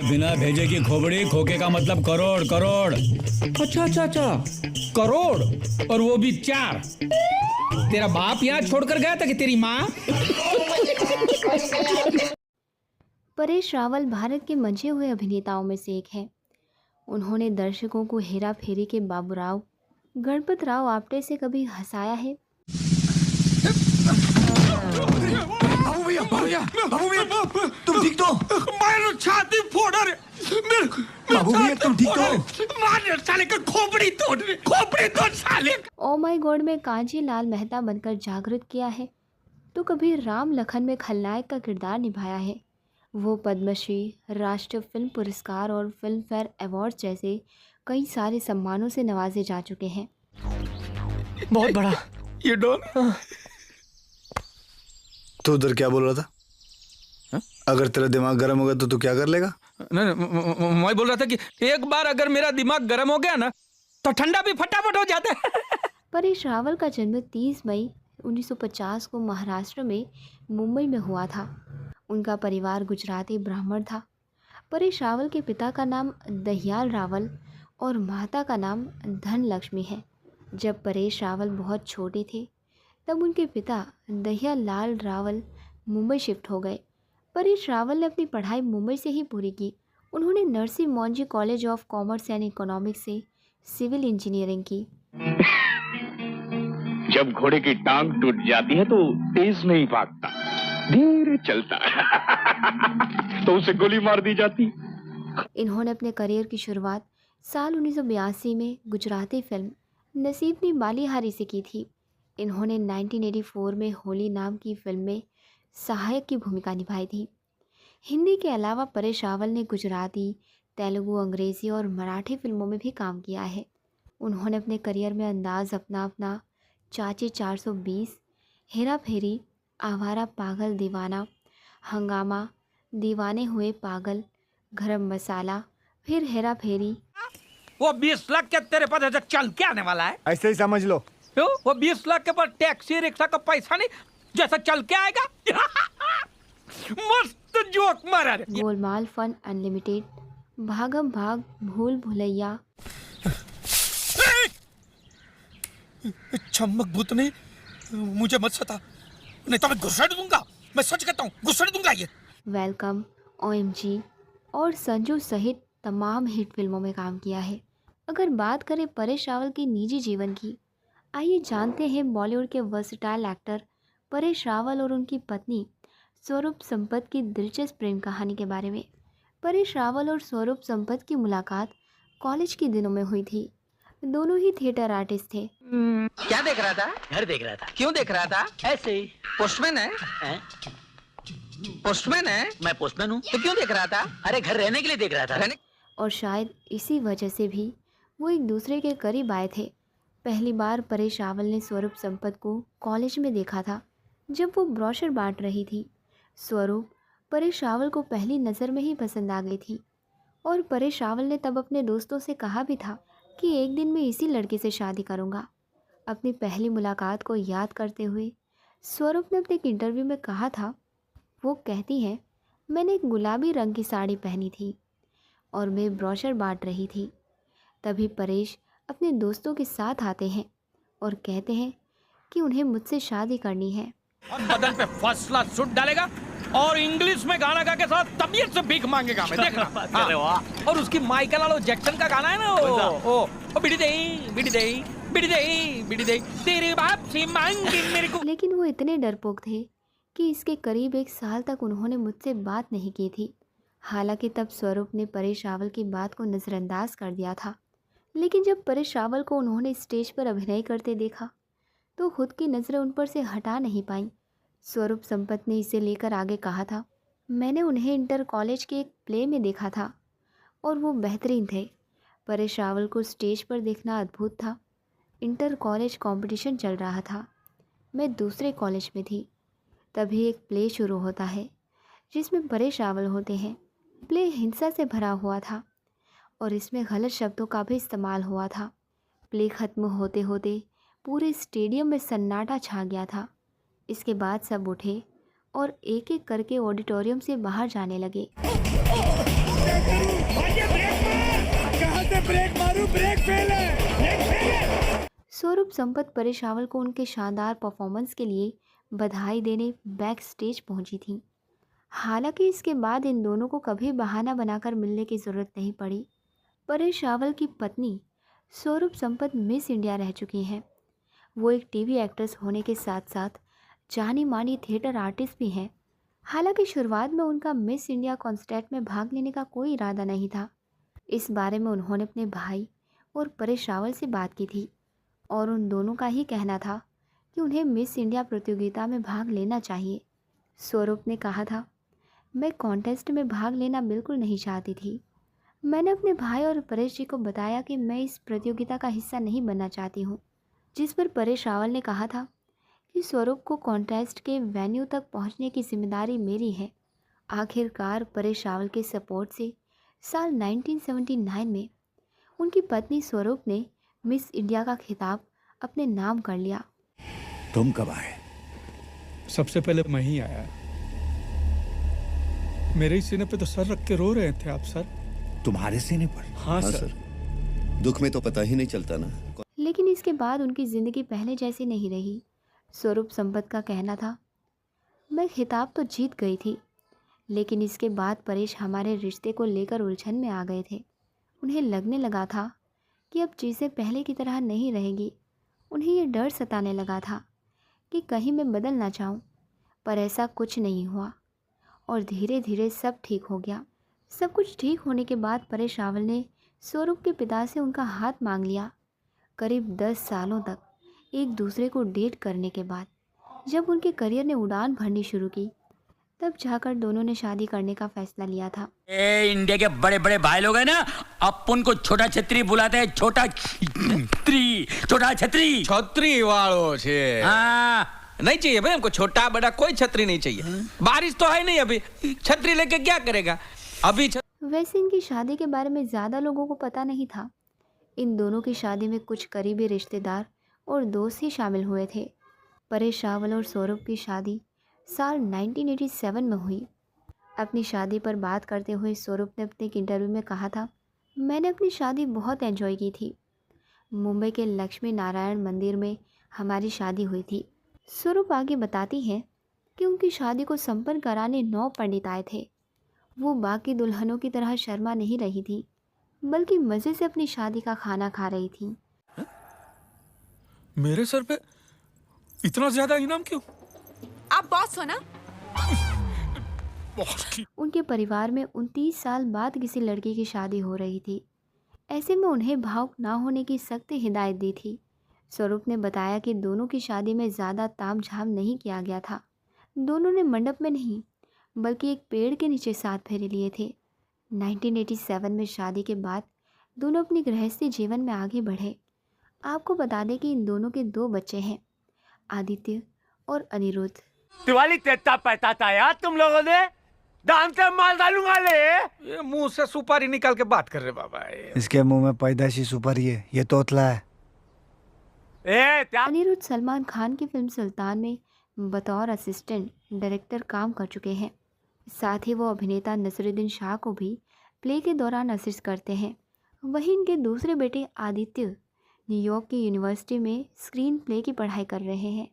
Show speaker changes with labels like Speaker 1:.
Speaker 1: बिना भेजे की खोपड़ी, खोके का मतलब करोड़ करोड़।
Speaker 2: अच्छा, करोड़, और वो भी 4। तेरा बाप यहाँ छोड़कर गया था कि तेरी माँ?
Speaker 3: परेश रावल भारत के मंझे हुए अभिनेताओं में से एक हैं। उन्होंने दर्शकों को हेरा फेरी के बाबूराव, गणपत राव आपटे से कभी हंसाया है,
Speaker 4: बाबू भैया, तुम ठीक तो?
Speaker 5: मारो छाती फोड़ रे
Speaker 4: बाबू भैया, तुम ठीक तो?
Speaker 5: मार साले का खोपड़ी तोड़ साले।
Speaker 3: ओ माय गॉड में कांची लाल मेहता बनकर जागृत किया है, तो कभी राम लखन में खलनायक का किरदार निभाया है। वो पद्मश्री, राष्ट्रीय फिल्म पुरस्कार और फिल्म फेयर अवार्ड जैसे कई सारे सम्मानों से नवाजे जा चुके हैं।
Speaker 2: बहुत बड़ा
Speaker 5: ये डॉन।
Speaker 4: तू उधर क्या बोल रहा था? अगर तेरा दिमाग गर्म होगा तो तू क्या कर लेगा?
Speaker 2: नहीं, मैं बोल रहा था कि एक बार अगर मेरा दिमाग गर्म हो गया ना तो ठंडा भी फटाफट हो जाता है।
Speaker 3: परेश रावल का जन्म 30 मई 1950 को महाराष्ट्र में मुंबई में हुआ था। उनका परिवार गुजराती ब्राह्मण था। परेश रावल के पिता का नाम दहियाल रावल और माता का नाम धनलक्ष्मी है। जब परेश रावल बहुत छोटे थे तब उनके पिता दहियाल लाल रावल मुंबई शिफ्ट हो गए। परेश रावल ने अपनी पढ़ाई मुंबई से ही पूरी की। उन्होंने Narsee Monjee college of commerce and economics से सिविल इंजीनियरिंग की।
Speaker 6: जब घोड़े की टांग टूट जाती है तो तेज नहीं भागता, धीरे चलता है तो उसे गोली मार दी जाती।
Speaker 3: इन्होंने अपने करियर की शुरुआत साल 1982 में गुजराती फिल्म नसीबनी बालीहारी से की थी। इन्होंने 1984 में होली नाम की फिल्म में सहायक की भूमिका निभाई थी। हिंदी के अलावा परेश रावल ने गुजराती, तेलुगु, अंग्रेज़ी और मराठी फिल्मों में भी काम किया है। उन्होंने अपने करियर में अंदाज अपना, चाची 420, हेरा फेरी, आवारा पागल दीवाना, हंगामा, दीवाने हुए पागल, गरम मसाला, फिर हेरा फेरी।
Speaker 5: वो 20 लाख के तेरे पास ऐसा चल के आने वाला है?
Speaker 4: ऐसे ही समझ लो।
Speaker 5: क्यों? वो 20 लाख के पास टैक्सी रिक्शा का पैसा नहीं, जैसा चल के आएगा। मस्त जोक मारा रे।
Speaker 3: गोलमाल फन अनलिमिटेड, भागम भाग, भूल भुलैया।
Speaker 5: चमक भूत ने मुझे मत सता, नहीं तो मैं घुसड़ दूंगा। मैं सच कहता हूँ, घुसड़ दूंगा ये।
Speaker 3: वेलकम, OMG और संजू सहित तमाम हिट फिल्मों में काम किया है। अगर बात करें परेश रावल के निजी जीवन की, आइए जानते हैं बॉलीवुड के वर्सटाइल एक्टर परेश रावल और उनकी पत्नी स्वरूप संपत की दिलचस्प प्रेम कहानी के बारे में। परेश रावल और स्वरूप संपत की मुलाकात कॉलेज के दिनों में हुई थी। दोनों ही थिएटर आर्टिस्ट थे।
Speaker 7: क्या देख रहा था?
Speaker 8: घर देख रहा था।
Speaker 7: क्यों देख रहा था?
Speaker 8: ऐसे ही।
Speaker 7: पोस्टमैन है? पोस्टमैन है?
Speaker 8: मैं पोस्टमैन हूँ।
Speaker 7: तो क्यों देख रहा था?
Speaker 8: अरे घर रहने के लिए देख रहा था।
Speaker 7: रहने?
Speaker 3: और शायद इसी वजह से भी वो एक दूसरे के करीब आए थे। पहली बार परेश रावल ने स्वरूप संपत को कॉलेज में देखा था जब वो ब्रोशर बांट रही थी। स्वरूप परेश रावल को पहली नज़र में ही पसंद आ गई थी और परेश रावल ने तब अपने दोस्तों से कहा भी था कि एक दिन मैं इसी लड़के से शादी करूंगा। अपनी पहली मुलाकात को याद करते हुए स्वरूप ने अपने एक इंटरव्यू में कहा था, वो कहती हैं, मैंने एक गुलाबी रंग की साड़ी पहनी थी और मैं ब्रोशर बांट रही थी। तभी परेश अपने दोस्तों के साथ आते हैं और कहते हैं कि उन्हें मुझसे शादी करनी है।
Speaker 5: बदन पे फर्स्ट क्लास सूट डालेगा और इंग्लिश में गाना गा के साथ तबीयत से भीख मांगेगा। मैं देखना।
Speaker 8: अरे वाह।
Speaker 5: और उसकी माइकल आलो जैक्सन का गाना है ना, ओ बिड़ी दे बिड़ी दे बिड़ी दे बिड़ी दे तेरे बाप से मांगी मेरे को।
Speaker 3: लेकिन वो इतने डरपोक थे कि इसके करीब 1 साल तक उन्होंने मुझसे बात नहीं की थी। हालांकि तब स्वरूप ने परेश रावल की बात को नज़रअंदाज कर दिया था। लेकिन जब परेश रावल को उन्होंने स्टेज पर अभिनय करते देखा तो खुद की नज़रें उन पर से हटा नहीं पाईं। स्वरूप संपत ने इसे लेकर आगे कहा था, मैंने उन्हें इंटर कॉलेज के एक प्ले में देखा था और वो बेहतरीन थे। परेश रावल को स्टेज पर देखना अद्भुत था। इंटर कॉलेज कंपटीशन चल रहा था। मैं दूसरे कॉलेज में थी। तभी एक प्ले शुरू होता है जिसमें परेश रावल होते हैं। प्ले हिंसा से भरा हुआ था और इसमें गलत शब्दों का भी इस्तेमाल हुआ था। प्ले ख़त्म होते होते पूरे स्टेडियम में सन्नाटा छा गया था। इसके बाद सब उठे और एक एक करके ऑडिटोरियम से बाहर जाने लगे। संपत परेश रावल को उनके शानदार परफॉर्मेंस के लिए बधाई देने बैक स्टेज पहुंची थी। हालांकि इसके बाद इन दोनों को कभी बहाना बनाकर मिलने की ज़रूरत नहीं पड़ी। परेश रावल की पत्नी स्वरूप संपत मिस इंडिया रह चुकी हैं। वो एक टीवी एक्ट्रेस होने के साथ साथ जानी मानी थिएटर आर्टिस्ट भी हैं। हालांकि शुरुआत में उनका मिस इंडिया कॉन्टेस्ट में भाग लेने का कोई इरादा नहीं था। इस बारे में उन्होंने अपने भाई और परेश रावल से बात की थी और उन दोनों का ही कहना था कि उन्हें मिस इंडिया प्रतियोगिता में भाग लेना चाहिए। स्वरूप ने कहा था, मैं कॉन्टेस्ट में भाग लेना बिल्कुल नहीं चाहती थी। मैंने अपने भाई और परेश जी को बताया कि मैं इस प्रतियोगिता का हिस्सा नहीं बनना चाहती हूँ, जिस पर परेश रावल ने कहा था कि स्वरूप को कॉन्टेस्ट के वेन्यू तक पहुँचने की जिम्मेदारी मेरी है। आखिरकार परेश रावल के सपोर्ट से साल 1979 में उनकी पत्नी स्वरूप ने मिस इंडिया का खिताब अपने नाम कर लिया।
Speaker 9: तुम कब आए?
Speaker 2: सबसे पहले मैं ही आया। मेरे ही सीने पे तो सर रख के रो रहे थे आप सर।
Speaker 9: तुम्हारे सीने पर?
Speaker 2: हाँ सर।
Speaker 10: दुख में तो पता ही नहीं चलता ना।
Speaker 3: लेकिन इसके बाद उनकी ज़िंदगी पहले जैसी नहीं रही। स्वरूप संपत का कहना था, मैं खिताब तो जीत गई थी, लेकिन इसके बाद परेश हमारे रिश्ते को लेकर उलझन में आ गए थे। उन्हें लगने लगा था कि अब चीज़ें पहले की तरह नहीं रहेंगी। उन्हें ये डर सताने लगा था कि कहीं मैं बदल ना जाऊं, पर ऐसा कुछ नहीं हुआ और धीरे धीरे सब ठीक हो गया। सब कुछ ठीक होने के बाद परेश रावल ने स्वरूप के पिता से उनका हाथ मांग लिया। करीब 10 सालों तक एक दूसरे को डेट करने के बाद जब उनके करियर ने उड़ान भरनी शुरू की, तब जाकर दोनों ने शादी करने का फैसला लिया था।
Speaker 8: इंडिया के बड़े बड़े भाई लोग हैं ना, अपन को छोटा छतरी बुलाते हैं। छोटा छतरी
Speaker 5: छतरी वालों छे।
Speaker 8: हाँ,
Speaker 5: नहीं चाहिए भाई हमको छोटा बड़ा कोई छतरी नहीं चाहिए। बारिश तो है नहीं अभी, छतरी लेके क्या करेगा अभी।
Speaker 3: वैसे इनकी शादी के बारे में ज़्यादा लोगों को पता नहीं था। इन दोनों की शादी में कुछ करीबी रिश्तेदार और दोस्त ही शामिल हुए थे। परेश रावल और स्वरूप की शादी साल 1987 में हुई। अपनी शादी पर बात करते हुए स्वरूप ने अपने एक इंटरव्यू में कहा था, मैंने अपनी शादी बहुत एंजॉय की थी। मुंबई के लक्ष्मी नारायण मंदिर में हमारी शादी हुई थी। स्वरूप आगे बताती है कि उनकी शादी को संपन्न कराने 9 पंडित आए थे। वो बाकी दुल्हनों की तरह शर्मा नहीं रही थी, बल्कि मज़े से अपनी शादी का खाना खा रही थी।
Speaker 2: मेरे सर पे इतना ज्यादा इनाम क्यों?
Speaker 11: आप बॉस हो ना?
Speaker 3: उनके परिवार में 29 साल बाद किसी लड़की की शादी हो रही थी। ऐसे में उन्हें भावुक ना होने की सख्त हिदायत दी थी। स्वरूप ने बताया कि दोनों की शादी में ज़्यादा तामझाम नहीं किया गया था। दोनों ने मंडप में नहीं, बल्कि एक पेड़ के नीचे 7 फेरे लिए थे। 1987 में शादी के बाद दोनों अपनी गृहस्थी जीवन में आगे बढ़े। आपको बता दें कि इन दोनों के 2 बच्चे हैं, आदित्य और अनिरुद्ध।
Speaker 8: दिवाली तेता पैता यार तुम लोगों ने दाम से माल डालूंगा ले।
Speaker 5: ये मुंह से सुपारी निकाल के बात कर रहे बाबा।
Speaker 4: इसके मुंह में पैदाइशी सुपारी है, ये तोतला है।
Speaker 3: अनिरुद्ध सलमान खान की फिल्म सुल्तान में बतौर असिस्टेंट डायरेक्टर काम कर चुके हैं। साथ ही वो अभिनेता नसरुद्दीन शाह को भी प्ले के दौरान असिस्ट करते हैं। वहीं इनके दूसरे बेटे आदित्य न्यूयॉर्क की यूनिवर्सिटी में स्क्रीन प्ले की पढ़ाई कर रहे हैं।